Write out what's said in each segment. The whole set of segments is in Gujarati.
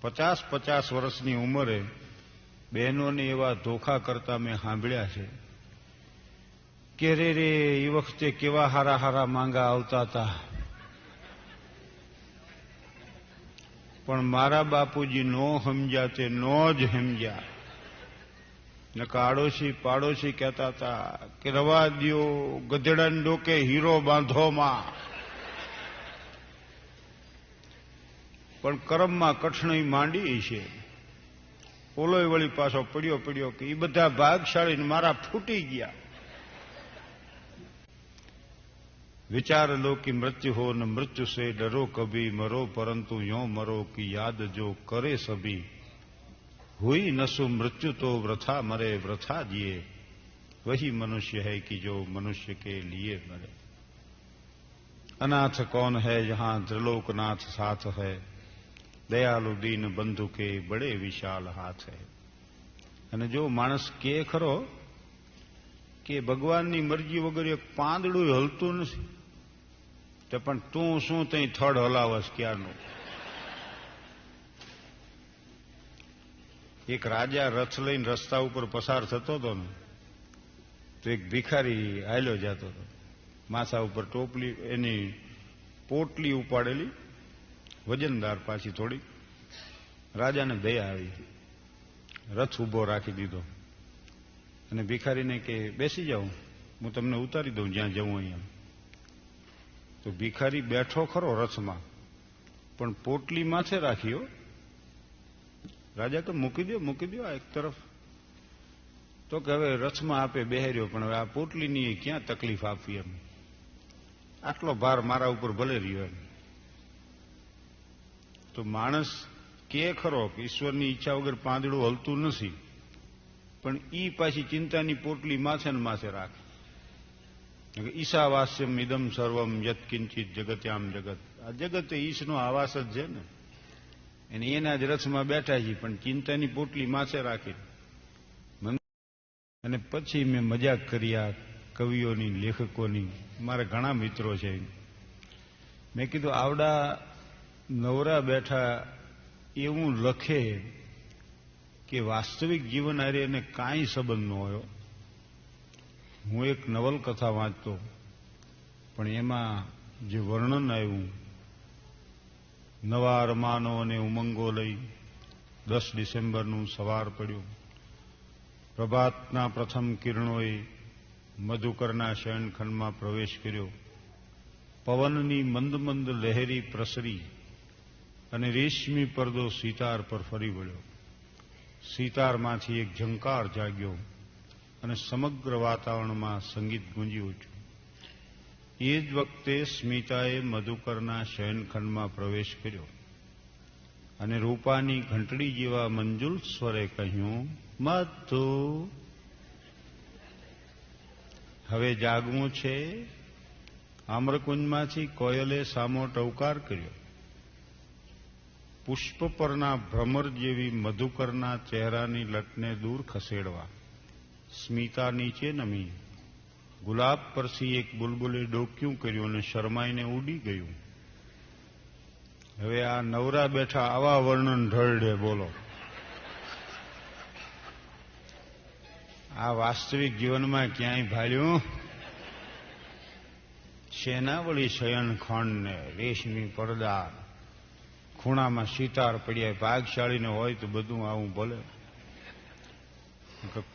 50 વર્ષની ઉંમરે બહેનોને એવા ધોખા કરતા મેં સાંભળ્યા છે કે રે એ વખતે કેવા હારા હારા માંગા આવતા હતા, પણ મારા બાપુજી નો સમજ્યા તે નો જ સમજ્યા. નકા આડોશી પાડોશી કહેતા હતા કે રવા દ્યો, ગધેડાને ડોકે હીરો બાંધોમાં. પણ કરમમાં કઠણાઈ માંડી છે. ઓલોય વળી પાછો પડ્યો કે એ બધા ભાગશાળી મારા ફૂટી ગયા. विचार लो कि मृत्यु हो न मृत्यु से डरो कभी, मरो परंतु यों मरो कि याद जो करे सभी. हुई नसु मृत्यु तो वृथा मरे वृथा जिए, वही मनुष्य है कि जो मनुष्य के लिए मरे. अनाथ कौन है जहां त्रिलोकनाथ साथ है, दयालु दीन बंधु के बड़े विशाल हाथ है. અને જો માણસ કે ખરો કે ભગવાનની મરજી વગર એક પાંદડું હલતું નથી, તો પણ તું શું તઈ થડ હલાવસ ક્યારનું. એક રાજા રથ લઈને રસ્તા ઉપર પસાર થતો હતો ને, તો એક ભિખારી હાલ્યો જતો હતો, માથા ઉપર ટોપલી એની પોટલી ઉપાડેલી, વજનદાર પાછી થોડી. રાજાને દયા આવી, રથ ઉભો રાખી દીધો અને ભિખારીને કે બેસી જાઓ, હું તમને ઉતારી દઉં જ્યાં જવું અહીંયા. તો ભિખારી બેઠો ખરો રથમાં, પણ પોટલી માથે રાખ્યો. રાજા કે મૂકી દો આ એક તરફ. તો કે હવે રથમાં આપે બેહર્યો, પણ હવે આ પોટલીની ક્યાં તકલીફ આપવી, એમ આટલો ભાર મારા ઉપર ભલે રહ્યો એમ. તો માણસ કે ખરો કે ઈશ્વરની ઈચ્છા વગર પાંદડું હલતું નથી, પણ ઈ પાછી ચિંતાની પોટલી માથે ને માથે રાખે. ઈશાવાસ્યમ ઇદમ સર્વમ યત્કિંચિત જગત્યામ જગત. આ જગત ઈશનો આવાસ જ છે ને, અને એના જ રથમાં બેઠા છીએ, પણ ચિંતાની પોટલી માથે રાખી. અને પછી મેં મજાક કરી આ કવિઓની, લેખકોની. મારા ઘણા મિત્રો છે. મેં કીધું આવડા નવરા બેઠા એવું લખે કે વાસ્તવિક જીવન હારે એને કાંઈ સંબંધ ન હોય. હું એક નવલકથા વાંચતો, પણ એમાં જે વર્ણન આવ્યું, નવા અરમાનો અને ઉમંગો લઈ 10 ડિસેમ્બરનું સવાર પડ્યું. પ્રભાતના પ્રથમ કિરણોએ મધુકરના શયનખંડમાં પ્રવેશ કર્યો. પવનની મંદ મંદ લહેરી પ્રસરી અને રેશમી પડદો સિતાર પર ફરી વળ્યો. સિતારમાંથી એક ઝંકાર જાગ્યો અને સમગ્ર વાતાવરણમાં સંગીત ગુંજી ઉઠ્યું. એ જ વખતે સ્મિતાએ મધુકરના શયનખંડમાં પ્રવેશ કર્યો અને રૂપાની ઘંટડી જેવા મંજુલ સ્વરે કહ્યું, મધુ, હવે જાગવું છે. આમ્રકુંજમાંથી કોયલે સામો ટવકાર કર્યો. પુષ્પ પરના ભ્રમર જેવી મધુકરના ચહેરાની લટને દૂર ખસેડવા સ્મિતા નીચે નમી. ગુલાબ પરથી એક બુલબુલે ડોક્યું કર્યું અને શરમાઈને ઉડી ગયું. હવે આ નવરા બેઠા આવા વર્ણન ઢળડે બોલો. આ વાસ્તવિક જીવનમાં ક્યાંય ભાળ્યું? શેનાવળી શયનખંડ ને રેશમી પડદા, ખૂણામાં સિતાર પડ્યા. ભાગશાળીને હોય તો બધું આવું ભલે.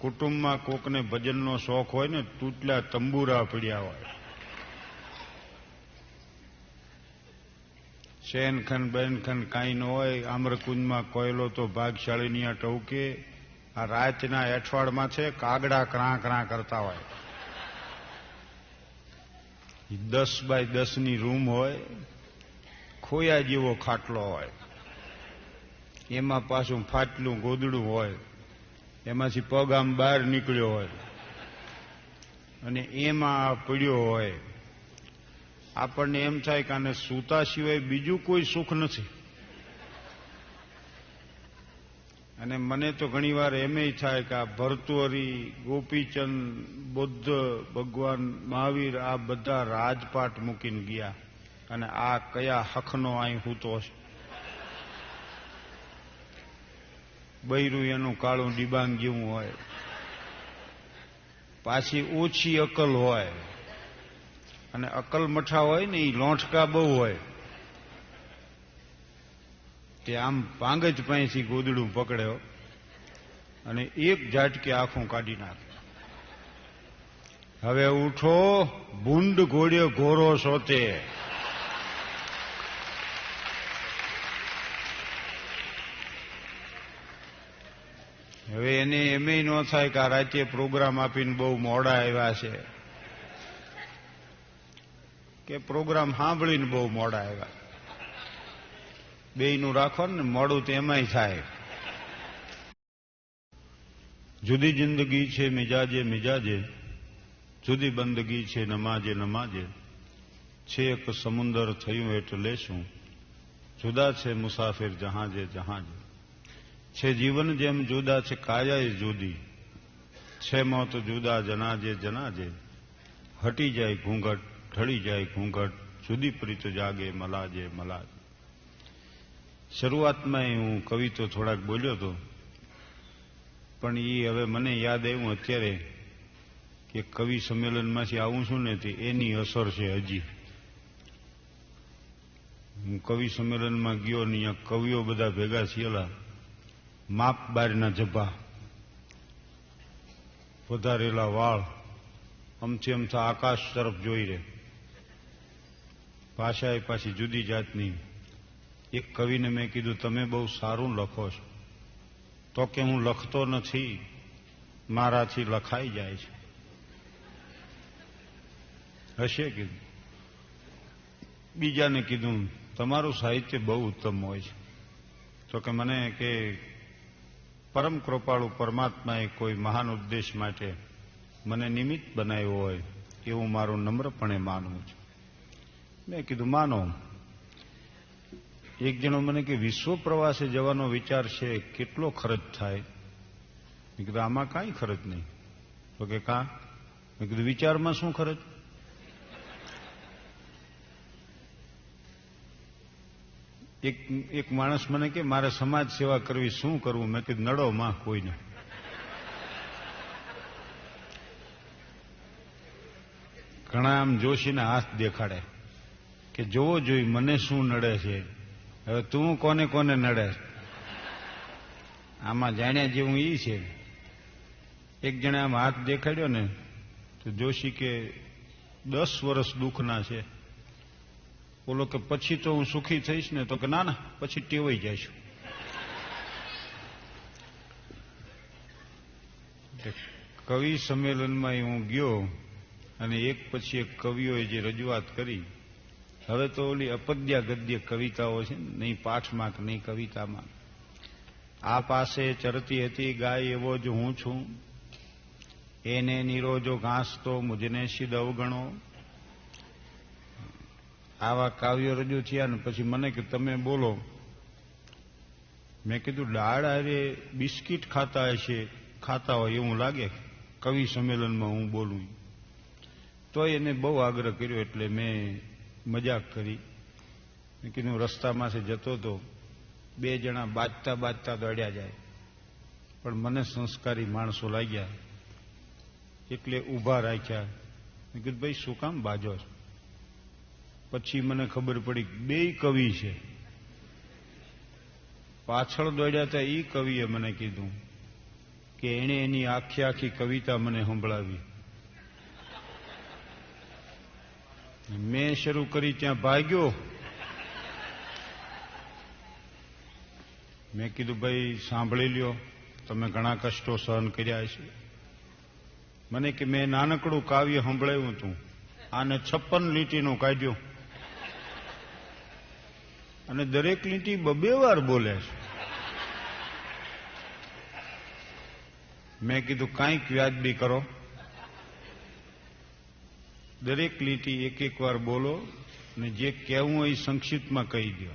કુટુંબમાં કોકને ભજનનો શોખ હોય ને, તૂટલા તંબુરા પડ્યા હોય. શયનખંડ બેનખંડ કાંઈ ન હોય. આમ્રકુંજમાં કોયલો તો ભાગશાળીની આ ટવકે. આ રાતના એઠવાડમાં છે, કાગડા ક્રાં ક્રાં કરતા હોય. 10 બાય 10ની રૂમ હોય, ખોયા જેવો ખાટલો હોય, એમાં પાછું ફાટલું ગોદડું હોય, એમાંથી પગ આમ બહાર નીકળ્યો હોય અને એમાં પડ્યો હોય. આપણને એમ થાય કે આને સૂતા સિવાય બીજું કોઈ સુખ નથી. અને મને તો ઘણીવાર એમેય થાય કે આ ભર્તુહરી, ગોપીચંદ, બુદ્ધ, ભગવાન મહાવીર આ બધા રાજપાટ મૂકીને ગયા, અને આ કયા હખનો અહીં હૂતો છે. બૈરું એનું કાળું ડિબાંગ જેવું હોય, પાછી ઓછી અકલ હોય, અને અકલ મઠા હોય ને એ લોંઠકા બહુ હોય. તે આમ પાંગજ પાસેથી ગોદડું પકડ્યો અને એક ઝાટકે આખું કાઢી નાખે. હવે ઉઠો, ભૂંડ ઘોડ્યો ઘોરો સોતે. હવે એને એમેય ન થાય કે આ રાતે પ્રોગ્રામ આપીને બહુ મોડા આવ્યા છે, કે પ્રોગ્રામ સાંભળીને બહુ મોડા આવ્યા. બેયનું રાખો ને, મોડું તો એમાંય થાય. જુદી જિંદગી છે મિજાજે મિજાજે, જુદી બંદગી છે નમાજે નમાજે. છે એક સમુંદર થયું એટલે શું, જુદા છે મુસાફિર જહાજે જહાજે. છે જીવન જેમ જુદા છે કાયાએ જુદી, છે મોત જુદા જનાજે જનાજે. હટી જાય ઘૂંઘટ, ઢળી જાય ઘૂંઘટ, જુદી પ્રીત જાગે મલાજે મલાજે. શરૂઆતમાં હું કવિ તો થોડાક બોલ્યો હતો, પણ એ હવે મને યાદ આવ્યું અત્યારે કે કવિ સંમેલનમાંથી આવું છું ને તે એની અસર છે. હજી હું કવિ સંમેલનમાં ગયો ને અહીંયા કવિઓ બધા ભેગા થયેલા, માપ બારના જભા, વધારેલા વાળ, અમથી અમથા આકાશ તરફ જોઈ રહે. ભાષા એ પાછી જુદી જાતની. એક કવિને મેં કીધું તમે બહુ સારું લખો છો, તો કે હું લખતો નથી, મારાથી લખાઈ જાય છે. હશે કીધું. બીજાને કીધું તમારું સાહિત્ય બહુ ઉત્તમ હોય છે, તો કે મને કે પરમ કૃપાળુ પરમાત્માએ કોઈ મહાન ઉદ્દેશ માટે મને નિમિત્ત બનાવ્યો હોય એવું મારું નમ્રપણે માનવું છે. મેં કીધું માનો. એક જણો મને કે વિશ્વ પ્રવાસે જવાનો વિચાર છે, કેટલો ખર્ચ થાય? મેં કીધું આમાં કાંઈ ખર્ચ નહીં. તો કે કાં? મેં કીધું વિચારમાં શું ખર્ચ? એક માણસ મને કે મારે સમાજ સેવા કરવી, શું કરવું? મેં કીધું નડો માં કોઈને. ઘણા આમ જોશીના હાથ દેખાડે કે જોવો જોઈ મને શું નડે છે. હવે તું કોને કોને નડે? આમાં જાણ્યા જેવું ઈ છે. એક જણે આમ હાથ દેખાડ્યો ને તો જોશી કે 10 વર્ષ દુઃખના છે. બોલો કે પછી તો હું સુખી થઈશ ને? તો કે ના ના, પછી ટેવાઈ જઈશું. કવિ સંમેલનમાં હું ગયો અને એક પછી એક કવિઓએ જે રજૂઆત કરી. હવે તો ઓલી અપદ્યા ગદ્ય કવિતાઓ છે ને, નહીં પાઠમાં કે નહીં કવિતામાં. આ પાસે ચરતી હતી ગાય એવો જ હું છું, એને નીરોજો ઘાસ તો મુજને સિદ્ધ અવગણો. આવા કાવ્યો રજૂ થયા ને પછી મને કે તમે બોલો. મેં કીધું દાળ હારે બિસ્કીટ ખાતા હોય એવું લાગે કવિ સંમેલનમાં હું બોલું. તો એને બહુ આગ્રહ કર્યો એટલે મેં મજાક કરી. મેં કીધું રસ્તામાંથી જતો હતો, 2 જણા બાજતા બાજતા દોડ્યા જાય, પણ મને સંસ્કારી માણસો લાગ્યા એટલે ઊભા રાખ્યા. મેં કીધું ભાઈ શું કામ બાજો છો? પછી મને ખબર પડી 2 કવિ છે. પાછળ દોડ્યા હતા એ કવિએ મને કીધું કે એણે એની આખી આખી કવિતા મને સંભળાવી. મેં શરૂ કરી ત્યાં ભાગ્યો. મેં કીધું ભાઈ સાંભળી લ્યો, તમે ઘણા કષ્ટો સહન કર્યા છે. મને કે મેં નાનકડું કાવ્ય સંભળાવ્યું હતું, આને 56 લીટીનું કાઢ્યું અને દરેક લીટી 2 વાર બોલે છે. મેં કીધું કાંઈક વ્યાજબી કરો, દરેક લીટી 1-1 વાર બોલો અને જે કહેવું હોય સંક્ષિપ્તમાં કહી દો.